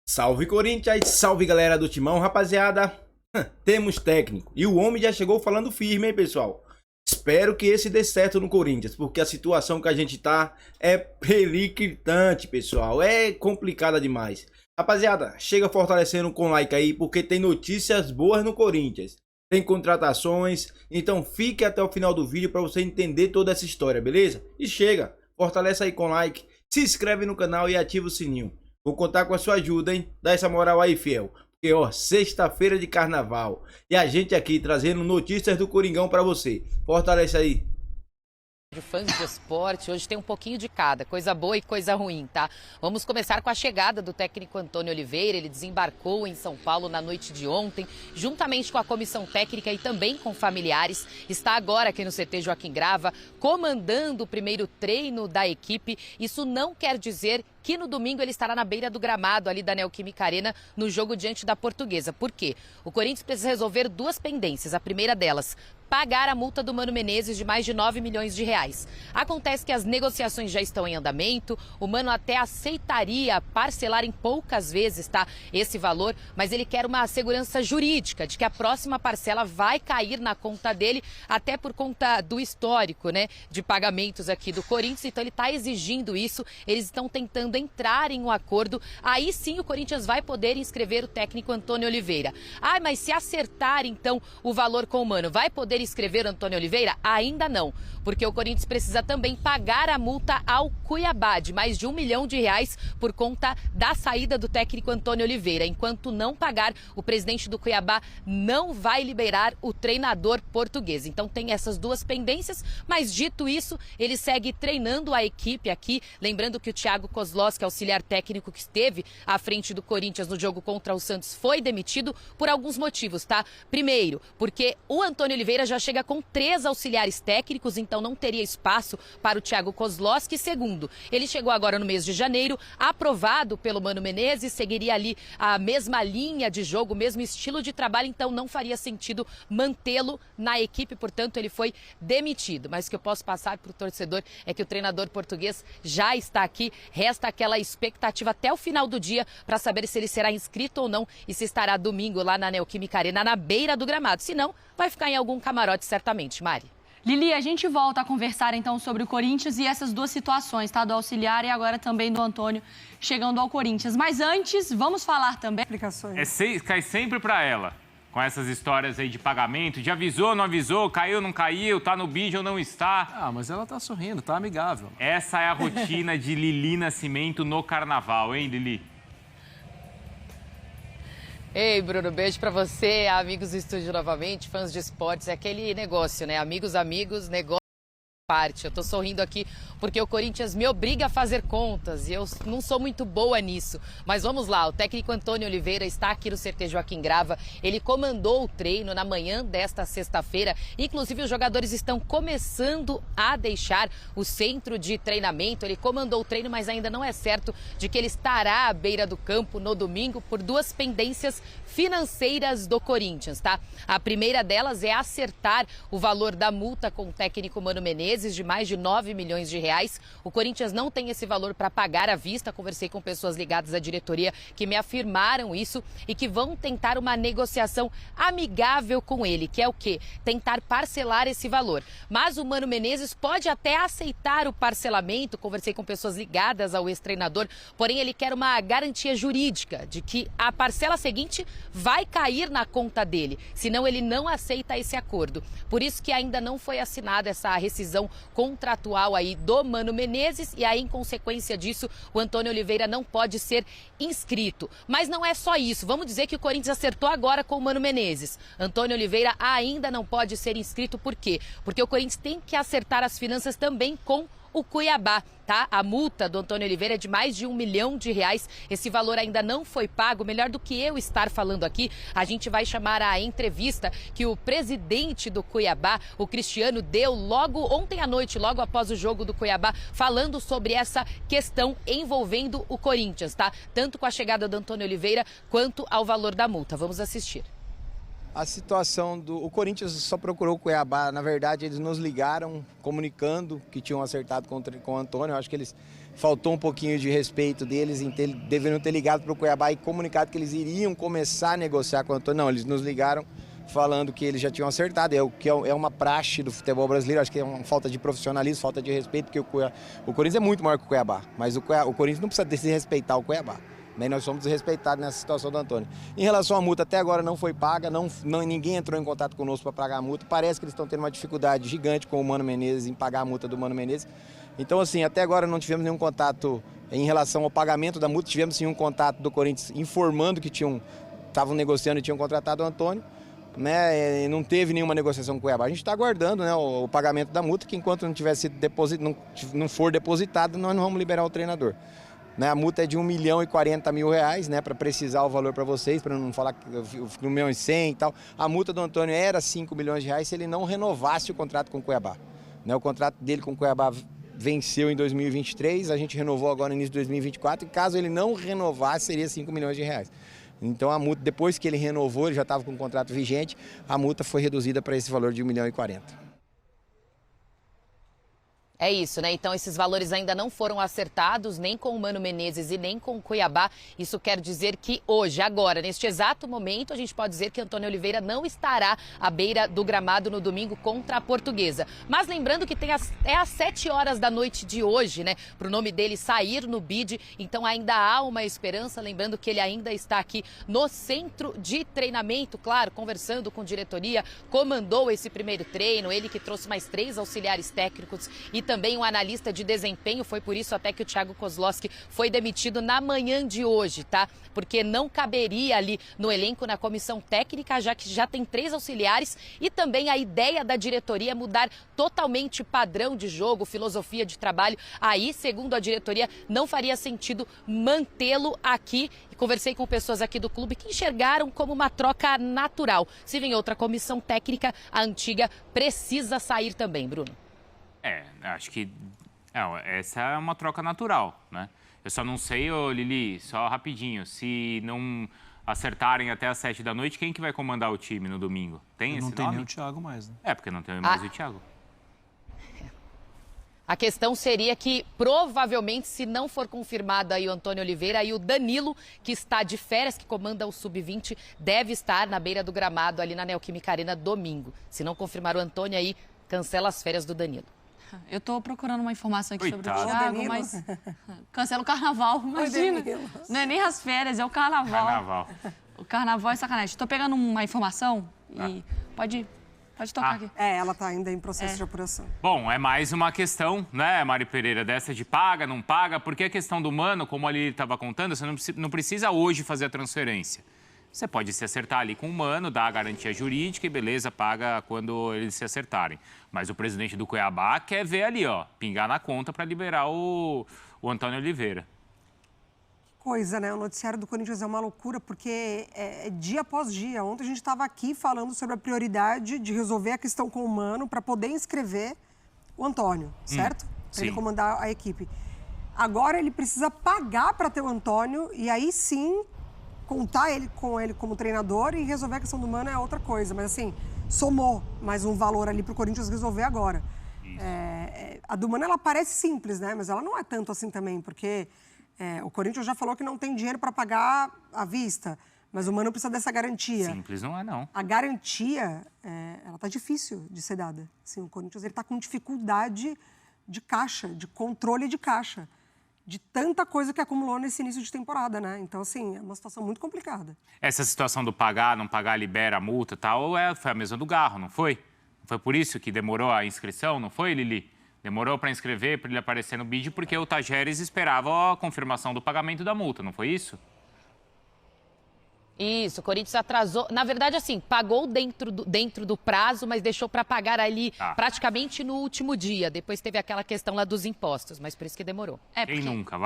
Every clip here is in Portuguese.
Salve Corinthians, salve galera do Timão, rapaziada. Temos técnico e o homem já chegou falando firme, hein, pessoal? Espero que esse dê certo no Corinthians, porque a situação que a gente tá é periclitante, pessoal. É complicada demais. Rapaziada, chega fortalecendo com like aí, porque tem notícias boas no Corinthians. Tem contratações, então fique até o final do vídeo para você entender toda essa história, beleza? E chega, fortalece aí com like, se inscreve no canal e ativa o sininho. Vou contar com a sua ajuda, hein? Dá essa moral aí, fiel. Porque, ó, sexta-feira de carnaval. E a gente aqui trazendo notícias do Coringão pra você. Fortalece aí. De fãs de esporte, hoje tem um pouquinho de cada, coisa boa e coisa ruim, tá? Vamos começar com a chegada do técnico Antônio Oliveira. Ele desembarcou em São Paulo na noite de ontem, juntamente com a comissão técnica e também com familiares. Está agora aqui no CT Joaquim Grava, comandando o primeiro treino da equipe. Isso não quer dizer que no domingo ele estará na beira do gramado ali da Neoquímica Arena no jogo diante da Portuguesa. Por quê? O Corinthians precisa resolver duas pendências. A primeira delas, pagar a multa do Mano Menezes de mais de 9 milhões de reais. Acontece que as negociações já estão em andamento, o Mano até aceitaria parcelar em poucas vezes, tá, esse valor, mas ele quer uma segurança jurídica de que a próxima parcela vai cair na conta dele, até por conta do histórico, né, de pagamentos aqui do Corinthians. Então ele está exigindo isso, eles estão tentando entrar em um acordo, aí sim o Corinthians vai poder inscrever o técnico Antônio Oliveira. Ah, mas se acertar então o valor com o Mano, vai poder inscrever o Antônio Oliveira? Ainda não, porque o Corinthians precisa também pagar a multa ao Cuiabá de mais de R$1 milhão por conta da saída do técnico Antônio Oliveira. Enquanto não pagar, o presidente do Cuiabá não vai liberar o treinador português. Então tem essas duas pendências, mas dito isso, ele segue treinando a equipe aqui. Lembrando que o Thiago Kozlowski, auxiliar técnico que esteve à frente do Corinthians no jogo contra o Santos, foi demitido por alguns motivos, tá? Primeiro, porque o Antônio Oliveira já chega com 3 auxiliares técnicos, então não teria espaço para o Thiago Kozlowski. Segundo, ele chegou agora no mês de janeiro, aprovado pelo Mano Menezes, seguiria ali a mesma linha de jogo, o mesmo estilo de trabalho, então não faria sentido mantê-lo na equipe, portanto ele foi demitido. Mas o que eu posso passar para o torcedor é que o treinador português já está aqui, resta aquela expectativa até o final do dia para saber se ele será inscrito ou não e se estará domingo lá na Neoquímica Arena, na beira do gramado. Se não, vai ficar em algum camarote certamente, Mari. Lili, a gente volta a conversar então sobre o Corinthians e essas duas situações, tá? Do auxiliar e agora também do Antônio chegando ao Corinthians. Mas antes, vamos falar também... Explicações. Cai sempre pra ela, com essas histórias aí de pagamento, de avisou, não avisou, caiu, não caiu, tá no bid ou não está. Ah, mas ela tá sorrindo, tá amigável. Essa é a rotina de Lili Nascimento no carnaval, hein, Lili? Ei, Bruno, beijo pra você, amigos do estúdio novamente, fãs de esportes, é aquele negócio, né? Amigos, negócio parte. Eu tô sorrindo aqui porque o Corinthians me obriga a fazer contas e eu não sou muito boa nisso. Mas vamos lá, o técnico Antônio Oliveira está aqui no CT Joaquim Grava. Ele comandou o treino na manhã desta sexta-feira. Inclusive, os jogadores estão começando a deixar o centro de treinamento. Ele comandou o treino, mas ainda não é certo de que ele estará à beira do campo no domingo por duas pendências financeiras do Corinthians, tá? A primeira delas é acertar o valor da multa com o técnico Mano Menezes, de mais de 9 milhões de reais. O Corinthians não tem esse valor para pagar à vista. Conversei com pessoas ligadas à diretoria que me afirmaram isso e que vão tentar uma negociação amigável com ele, que é o quê? Tentar parcelar esse valor. Mas o Mano Menezes pode até aceitar o parcelamento. Conversei com pessoas ligadas ao ex-treinador, porém ele quer uma garantia jurídica de que a parcela seguinte vai cair na conta dele, senão ele não aceita esse acordo. Por isso que ainda não foi assinada essa rescisão contratual aí do Mano Menezes e aí, em consequência disso, o Antônio Oliveira não pode ser inscrito. Mas não é só isso. Vamos dizer que o Corinthians acertou agora com o Mano Menezes. Antônio Oliveira ainda não pode ser inscrito. Por quê? Porque o Corinthians tem que acertar as finanças também com o Cuiabá, tá? A multa do Antônio Oliveira é de mais de R$1 milhão. Esse valor ainda não foi pago. Melhor do que eu estar falando aqui, a gente vai chamar a entrevista que o presidente do Cuiabá, o Cristiano, deu logo ontem à noite, logo após o jogo do Cuiabá, falando sobre essa questão envolvendo o Corinthians, tá? Tanto com a chegada do Antônio Oliveira quanto ao valor da multa. Vamos assistir. A situação o Corinthians só procurou o Cuiabá, na verdade eles nos ligaram comunicando que tinham acertado com o Antônio. Eu acho que faltou um pouquinho de respeito deles, deveriam ter ligado para o Cuiabá e comunicado que eles iriam começar a negociar com o Antônio. Não, eles nos ligaram falando que eles já tinham acertado, é uma praxe do futebol brasileiro. Acho que é uma falta de profissionalismo, falta de respeito, porque o Corinthians é muito maior que o Cuiabá, mas o Corinthians não precisa desrespeitar o Cuiabá. Nós somos desrespeitados nessa situação do Antônio. Em relação à multa, até agora não foi paga, ninguém entrou em contato conosco para pagar a multa. Parece que eles estão tendo uma dificuldade gigante com o Mano Menezes em pagar a multa do Mano Menezes. Então, assim, até agora não tivemos nenhum contato em relação ao pagamento da multa. Tivemos sim um contato do Corinthians informando que estavam negociando e tinham contratado o Antônio, né? Não teve nenhuma negociação com o Cuiabá. A gente está aguardando, né, o pagamento da multa, que enquanto não tiver sido não for depositado, nós não vamos liberar o treinador. A multa é de R$1.040.000, né, para precisar o valor para vocês, para não falar que R$1.100.000 e tal. A multa do Antônio era R$5 milhões se ele não renovasse o contrato com o Cuiabá. O contrato dele com o Cuiabá venceu em 2023, a gente renovou agora no início de 2024, e caso ele não renovasse, seria R$5 milhões. Então a multa, depois que ele renovou, ele já estava com o contrato vigente, a multa foi reduzida para esse valor de R$1.040.000. É isso, né? Então esses valores ainda não foram acertados, nem com o Mano Menezes e nem com o Cuiabá. Isso quer dizer que hoje, agora, neste exato momento, a gente pode dizer que Antônio Oliveira não estará à beira do gramado no domingo contra a Portuguesa. Mas lembrando que é às 7 horas da noite de hoje, né? Para o nome dele sair no bid, então ainda há uma esperança. Lembrando que ele ainda está aqui no centro de treinamento, claro, conversando com diretoria, comandou esse primeiro treino, ele que trouxe mais 3 auxiliares técnicos e também um analista de desempenho. Foi por isso até que o Thiago Kozlowski foi demitido na manhã de hoje, tá? Porque não caberia ali no elenco, na comissão técnica, já que já tem 3 auxiliares, e também a ideia da diretoria é mudar totalmente padrão de jogo, filosofia de trabalho. Aí, segundo a diretoria, não faria sentido mantê-lo aqui. E conversei com pessoas aqui do clube que enxergaram como uma troca natural. Se vem outra comissão técnica, a antiga precisa sair também, Bruno. Acho que essa é uma troca natural, né? Eu só não sei, Lili, só rapidinho, se não acertarem até às 7 da noite, quem que vai comandar o time no domingo? Tem esse nome? Não tem nem o Thiago mais, né? Porque não tem mais o Thiago. A questão seria que, provavelmente, se não for confirmado aí o Antônio Oliveira, aí o Danilo, que está de férias, que comanda o Sub-20, deve estar na beira do gramado ali na Neoquímica Arena domingo. Se não confirmar o Antônio aí, cancela as férias do Danilo. Eu tô procurando uma informação aqui Coitado. sobre o Thiago, mas cancela o carnaval, imagina. Não é nem as férias, é o carnaval. O carnaval é sacanagem. Estou pegando uma informação e pode tocar aqui. Ela está ainda em processo de apuração. Bom, é mais uma questão, né, Mari Pereira, dessa de paga, não paga, porque a questão do Mano, como ali ele estava contando, você não precisa hoje fazer a transferência. Você pode se acertar ali com o Mano, dar a garantia jurídica e beleza, paga quando eles se acertarem. Mas o presidente do Cuiabá quer ver ali, pingar na conta para liberar o Antônio Oliveira. Coisa, né? O noticiário do Corinthians é uma loucura, porque é dia após dia. Ontem a gente estava aqui falando sobre a prioridade de resolver a questão com o Mano para poder inscrever o Antônio, certo? Para ele comandar a equipe. Agora ele precisa pagar para ter o Antônio e aí sim contar com ele como treinador e resolver a questão do Mano é outra coisa. Mas assim, somou mais um valor ali para o Corinthians resolver agora. A do Mano, ela parece simples, né? Mas ela não é tanto assim também, porque o Corinthians já falou que não tem dinheiro para pagar à vista, mas o Mano precisa dessa garantia. Simples não é, não. A garantia, ela tá difícil de ser dada. Assim, o Corinthians ele tá com dificuldade de caixa, de controle de caixa, de tanta coisa que acumulou nesse início de temporada, né? Então, assim, é uma situação muito complicada. Essa situação do pagar, não pagar, libera a multa e tal, foi a mesma do Garro, não foi? Foi por isso que demorou a inscrição, não foi, Lili? Demorou para inscrever, para ele aparecer no bid, porque o Tajeres esperava a confirmação do pagamento da multa, não foi isso? Isso, o Corinthians atrasou. Na verdade, assim, pagou dentro do prazo, mas deixou para pagar ali praticamente no último dia. Depois teve aquela questão lá dos impostos, mas por isso que demorou. Quem nunca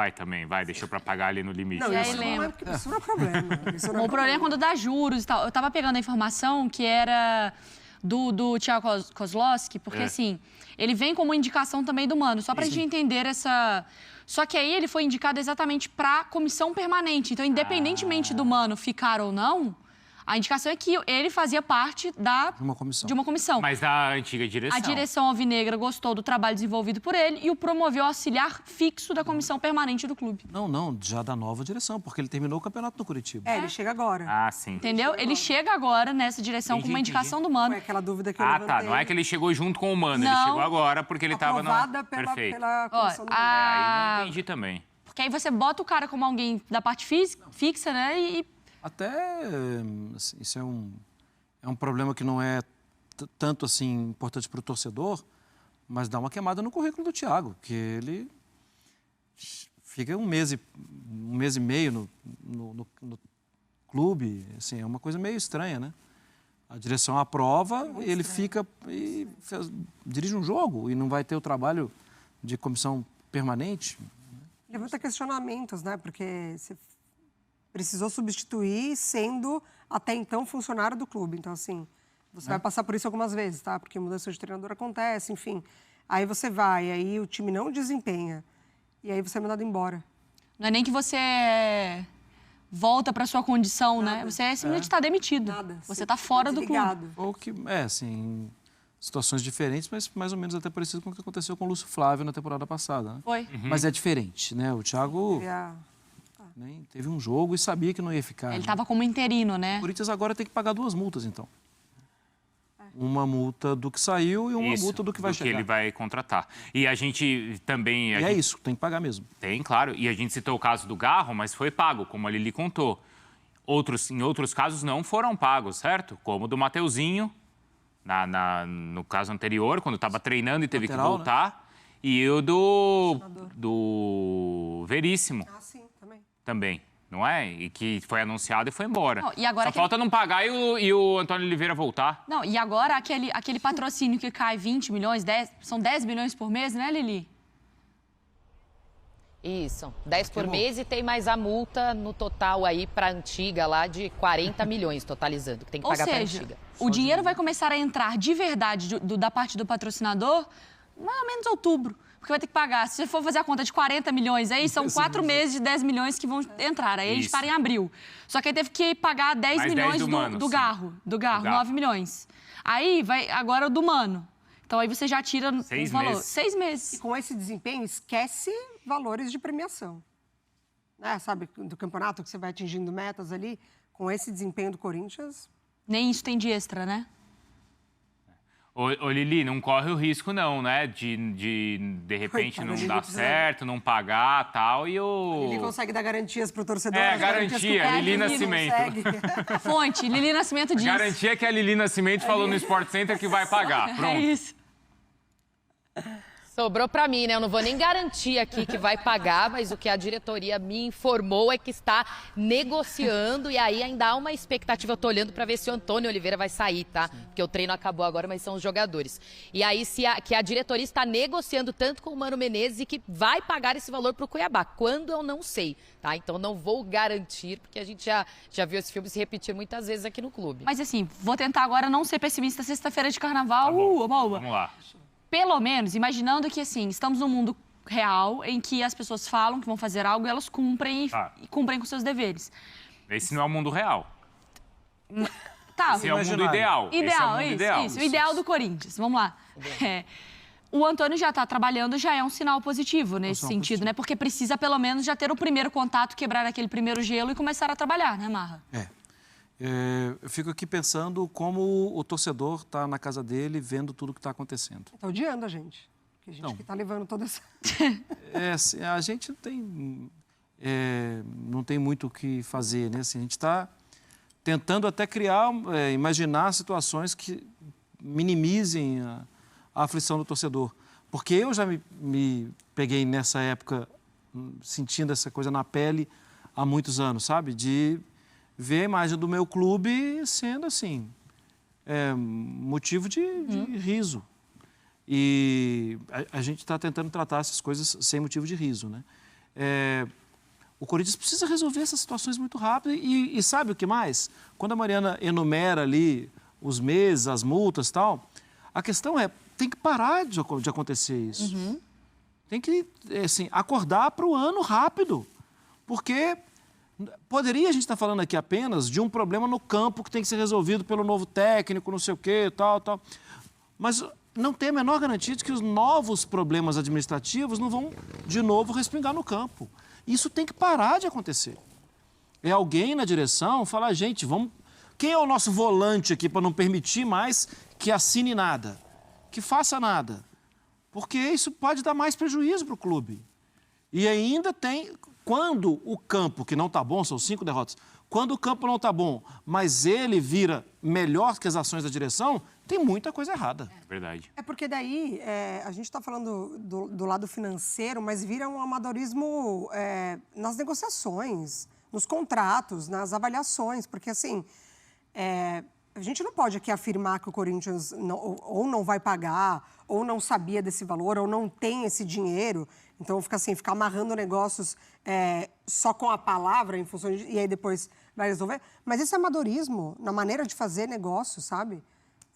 deixou para pagar ali no limite. Não, isso não é problema. O problema é quando dá juros e tal. Eu tava pegando a informação que era do Thiago Kozlowski, porque assim, ele vem como indicação também do Mano, só pra gente entender essa... Só que aí ele foi indicado exatamente para a comissão permanente. Então, independentemente do Mano ficar ou não, A indicação é que ele fazia parte De uma comissão. de uma comissão. Mas da antiga direção. A direção alvinegra gostou do trabalho desenvolvido por ele e o promoveu auxiliar fixo da comissão permanente do clube. Não, já da nova direção, porque ele terminou o campeonato no Curitiba. Ele chega agora. Ah, sim. Entendeu? Ele chega agora nessa direção com uma Entendi. indicação do Mano. Foi aquela dúvida que eu Ah, levantei. tá. Não é que ele chegou junto com o Mano, ele Não. chegou agora porque ele estava no... Aprovada Perfeito. pela comissão do Aí não entendi também. Porque aí você bota o cara como alguém da parte fixa, né? E Até assim, isso é um problema que não é tanto assim importante para o torcedor, mas dá uma queimada no currículo do Thiago, que ele fica um mês e meio no clube, assim, é uma coisa meio estranha, né? A direção aprova, ele fica e dirige um jogo e não vai ter o trabalho de comissão permanente. Levanta questionamentos, né? Porque você precisou substituir sendo até então funcionário do clube. Então, assim, você vai passar por isso algumas vezes, tá? Porque mudança de treinador acontece, enfim. Aí você vai, aí o time não desempenha. E aí você é mandado embora. não é nem que você volta para sua condição, né? Você simplesmente está demitido. Nada. Você está fora do clube. Desligado. Ou que, assim, situações diferentes, mas mais ou menos até parecido com o que aconteceu com o Lúcio Flávio na temporada passada, né? Foi. Mas é diferente, né? O Thiago E a- nem teve um jogo e sabia que não ia ficar. Ele né? estava como interino, O né? Corinthians agora tem que pagar 2 multas, então. Uma multa do que saiu e uma Isso, multa do que vai que chegar. ele vai contratar. E a gente também... E é isso, tem que pagar mesmo. Tem, claro. E a gente citou o caso do Garro, mas foi pago, como a Lili contou. Em outros casos não foram pagos, certo? Como o do Mateuzinho, no caso anterior, quando estava treinando e teve Lateral, que voltar. E o do Veríssimo Ah, sim, também. também, não é? E que foi anunciado e foi embora. Não, e agora Só falta não pagar e o Antônio Oliveira voltar. Não, e agora aquele patrocínio que cai 20 milhões, são 10 milhões por mês, né, Lili? Isso, 10 por mês e tem mais a multa no total aí para a antiga lá de 40 milhões totalizando, que tem que Ou pagar para a seja, antiga. o dinheiro vai começar a entrar de verdade da parte do patrocinador mais ou menos outubro. Porque vai ter que pagar. Se você for fazer a conta de 40 milhões aí, são 4 meses de 10 milhões que vão entrar. Aí a gente Isso. para em abril. Só que aí teve que pagar 10 Mais 10 milhões do Mano, do sim. Garro. Do Garro, Garro. 9 milhões. Aí vai agora o do Mano. Então aí você já tira o 6 valor. meses. 6 E meses. com esse desempenho, esquece valores de premiação. Né? Sabe, do campeonato que você vai atingindo metas ali, com esse desempenho do Corinthians, Nem isso tem de extra, né? Ô Lili, não corre o risco não, né? De repente Coitada, não Lili, dar precisa- certo, não pagar tal e ele o... consegue dar garantias para o torcedor. É, as garantias que o garantia, Lili técnico não Nascimento. consegue. Fonte, Lili Nascimento diz. Garantia que a Lili Nascimento falou no Sport Center que vai pagar. É Pronto. isso. Sobrou para mim, né? Eu não vou nem garantir aqui que vai pagar, mas o que a diretoria me informou é que está negociando e aí ainda há uma expectativa. Eu tô olhando para ver se o Antônio Oliveira vai sair, tá? Porque o treino acabou agora, mas são os jogadores. E aí que a diretoria está negociando tanto com o Mano Menezes e que vai pagar esse valor para o Cuiabá. Quando eu não sei, tá? Então não vou garantir, porque a gente já viu esse filme se repetir muitas vezes aqui no clube. Mas assim, vou tentar agora não ser pessimista. Sexta-feira de carnaval, Tá bom, oba, oba. Vamos lá. Pelo menos, imaginando que, assim, estamos num mundo real em que as pessoas falam que vão fazer algo e elas cumprem Tá. e cumprem com seus deveres. Esse não é o mundo real. Tá, Esse é o mundo Imaginário. ideal. Esse é o ideal, mundo isso, ideal. isso. O ideal do Corinthians. Vamos lá. É, o Antônio já está trabalhando, já é um sinal positivo nesse sinal sentido, positivo. né? Porque precisa, pelo menos, já ter o primeiro contato, quebrar aquele primeiro gelo e começar a trabalhar, né, Marra? Eu fico aqui pensando como o torcedor está na casa dele, vendo tudo que está acontecendo. Tá odiando a gente. Porque a gente Não. que tá levando toda essa... Assim, a gente não tem muito o que fazer, né? Assim, a gente está tentando até imaginar situações que minimizem a aflição do torcedor. Porque eu já me peguei nessa época sentindo essa coisa na pele há muitos anos, sabe? De ver a imagem do meu clube sendo, assim, motivo de riso. E a gente está tentando tratar essas coisas sem motivo de riso, né? O Corinthians precisa resolver essas situações muito rápido. E sabe o que mais? Quando a Mariana enumera ali os meses, as multas e tal, a questão tem que parar de acontecer isso. Tem que, assim, acordar para o ano rápido. Porque Poderia a gente estar falando aqui apenas de um problema no campo que tem que ser resolvido pelo novo técnico, não sei o quê, tal. Mas não tem a menor garantia de que os novos problemas administrativos não vão, de novo, respingar no campo. Isso tem que parar de acontecer. É alguém na direção falar, gente, vamos... Quem é o nosso volante aqui para não permitir mais que assine nada, que faça nada? Porque isso pode dar mais prejuízo para o clube. E ainda tem... Quando o campo, que não está bom, são 5 derrotas, quando o campo não está bom, mas ele vira melhor que as ações da direção, tem muita coisa errada. Verdade. É porque daí, a gente está falando do lado financeiro, mas vira um amadorismo nas negociações, nos contratos, nas avaliações, porque assim, a gente não pode aqui afirmar que o Corinthians ou não vai pagar, ou não sabia desse valor, ou não tem esse dinheiro. Então, ficar amarrando negócios só com a palavra, em função e aí depois vai resolver. Mas esse amadorismo na maneira de fazer negócio, sabe?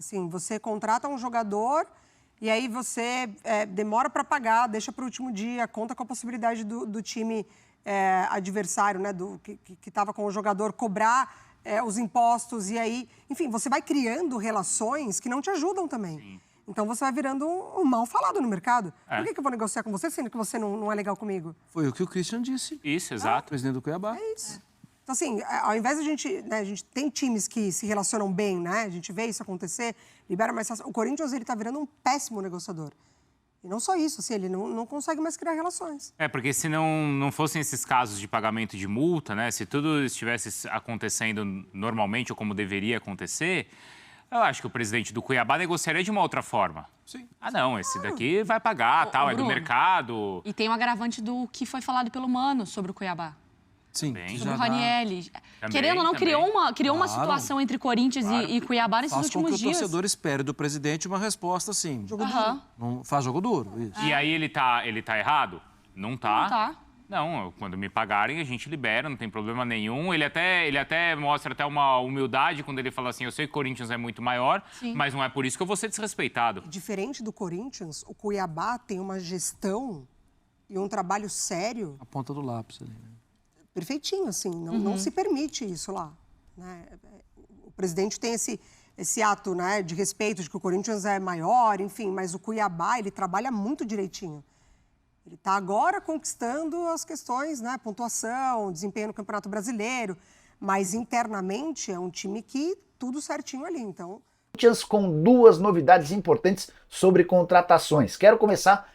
Assim, você contrata um jogador e aí você demora para pagar, deixa para o último dia, conta com a possibilidade do time adversário, né, que estava com o jogador, cobrar os impostos. E aí, enfim, você vai criando relações que não te ajudam também. Sim. Então você vai virando um mal falado no mercado. Por que eu vou negociar com você, sendo que você não é legal comigo? Foi o que o Christian disse. Isso, exato. Presidente do Cuiabá. É isso. Então, assim, ao invés de a gente tem times que se relacionam bem, né? A gente vê isso acontecer, libera mais fácil. O Corinthians, ele tá virando um péssimo negociador. E não só isso, assim, ele não consegue mais criar relações. Porque se não fossem esses casos de pagamento de multa, né? Se tudo estivesse acontecendo normalmente ou como deveria acontecer... Eu acho que o presidente do Cuiabá negociaria de uma outra forma. Sim. Não, esse daqui vai pagar, tal, é do mercado. E tem um agravante do que foi falado pelo Mano sobre o Cuiabá. Sim. Sobre o Ranieri. Querendo ou não, criou uma situação entre Corinthians e Cuiabá nesses últimos dias. Faz com que o torcedor espere do presidente uma resposta assim. Jogo duro. Não faz jogo duro. Isso. E aí ele tá errado? Não tá. Não tá. Não, quando me pagarem, a gente libera, não tem problema nenhum. Ele até mostra até uma humildade quando ele fala assim, eu sei que o Corinthians é muito maior, sim, mas não é por isso que eu vou ser desrespeitado. Diferente do Corinthians, o Cuiabá tem uma gestão e um trabalho sério. A ponta do lápis ali, né? Perfeitinho, assim, não se permite isso lá, né? O presidente tem esse ato, né, de respeito, de que o Corinthians é maior, enfim, mas o Cuiabá, ele trabalha muito direitinho. Ele está agora conquistando as questões, né, pontuação, desempenho no Campeonato Brasileiro, mas internamente é um time que tudo certinho ali, então... Corinthians com 2 novidades importantes sobre contratações. Quero começar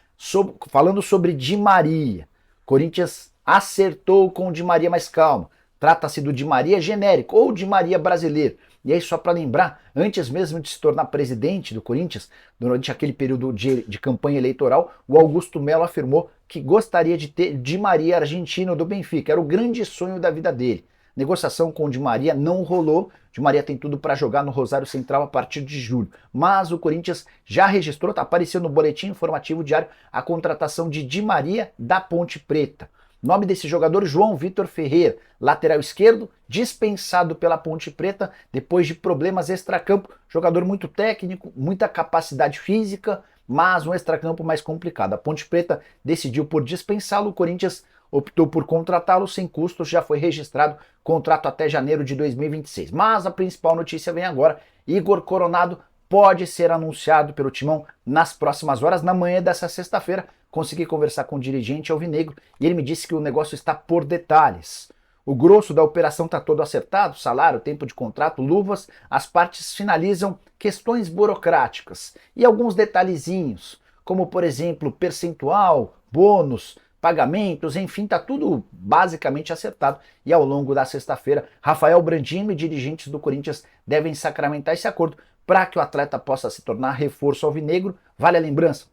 falando sobre Di Maria. Corinthians acertou com o Di Maria, mais calmo. Trata-se do Di Maria genérico ou Di Maria brasileiro. E aí, só para lembrar, antes mesmo de se tornar presidente do Corinthians, durante aquele período de campanha eleitoral, o Augusto Melo afirmou que gostaria de ter Di Maria argentino do Benfica. Era o grande sonho da vida dele. Negociação com o Di Maria não rolou. Di Maria tem tudo para jogar no Rosário Central a partir de julho. Mas o Corinthians já registrou, apareceu no boletim informativo diário, a contratação de Di Maria da Ponte Preta. Nome desse jogador, João Vitor Ferreira, lateral esquerdo, dispensado pela Ponte Preta depois de problemas extracampo. Jogador muito técnico, muita capacidade física, mas um extracampo mais complicado. A Ponte Preta decidiu por dispensá-lo, o Corinthians optou por contratá-lo sem custos, já foi registrado contrato até janeiro de 2026. Mas a principal notícia vem agora, Igor Coronado pode ser anunciado pelo Timão nas próximas horas. Na manhã dessa sexta-feira, consegui conversar com o dirigente alvinegro e ele me disse que o negócio está por detalhes. O grosso da operação está todo acertado, salário, tempo de contrato, luvas, as partes finalizam questões burocráticas e alguns detalhezinhos, como por exemplo percentual, bônus, pagamentos, enfim, está tudo basicamente acertado. E ao longo da sexta-feira, Rafael Brandino e dirigentes do Corinthians devem sacramentar esse acordo para que o atleta possa se tornar reforço alvinegro. Vale a lembrança,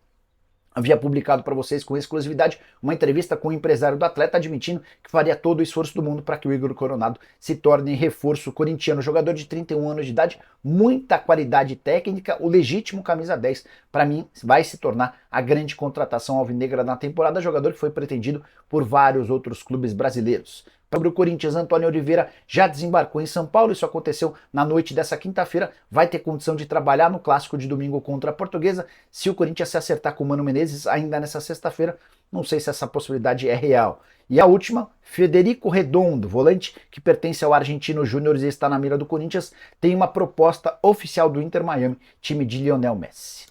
havia publicado para vocês com exclusividade uma entrevista com o empresário do atleta admitindo que faria todo o esforço do mundo para que o Igor Coronado se torne reforço corintiano. Jogador de 31 anos de idade, muita qualidade técnica, o legítimo camisa 10. Para mim, vai se tornar a grande contratação alvinegra na temporada, jogador que foi pretendido por vários outros clubes brasileiros. Sobre o Corinthians, Antônio Oliveira já desembarcou em São Paulo, isso aconteceu na noite dessa quinta-feira, vai ter condição de trabalhar no clássico de domingo contra a Portuguesa. Se o Corinthians se acertar com o Mano Menezes ainda nessa sexta-feira, Não sei se essa possibilidade é real. E a última, Federico Redondo, volante que pertence ao Argentino Júnior e está na mira do Corinthians, tem uma proposta oficial do Inter Miami, time de Lionel Messi.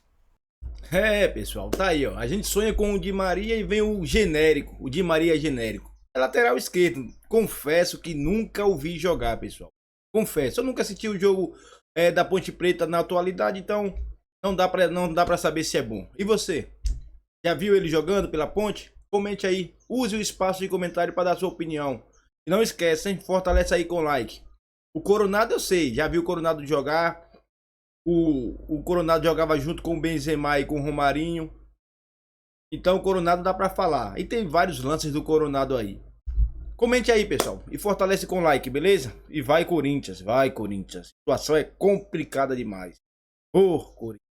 É, pessoal, tá aí, ó. A gente sonha com o Di Maria e vem o genérico. O Di Maria é genérico. É lateral esquerdo. Confesso que nunca ouvi jogar, pessoal. Confesso. Eu nunca assisti o jogo da Ponte Preta na atualidade, então não dá pra saber se é bom. E você? Já viu ele jogando pela Ponte? Comente aí. Use o espaço de comentário para dar sua opinião. E não esquece, hein? Fortalece aí com like. O Coronado eu sei. Já viu o Coronado jogar. O Coronado jogava junto com o Benzema e com o Romarinho. Então o Coronado dá pra falar. E tem vários lances do Coronado aí. Comente aí, pessoal. E fortalece com like, beleza? E vai Corinthians, vai Corinthians. A situação é complicada demais. Corinthians.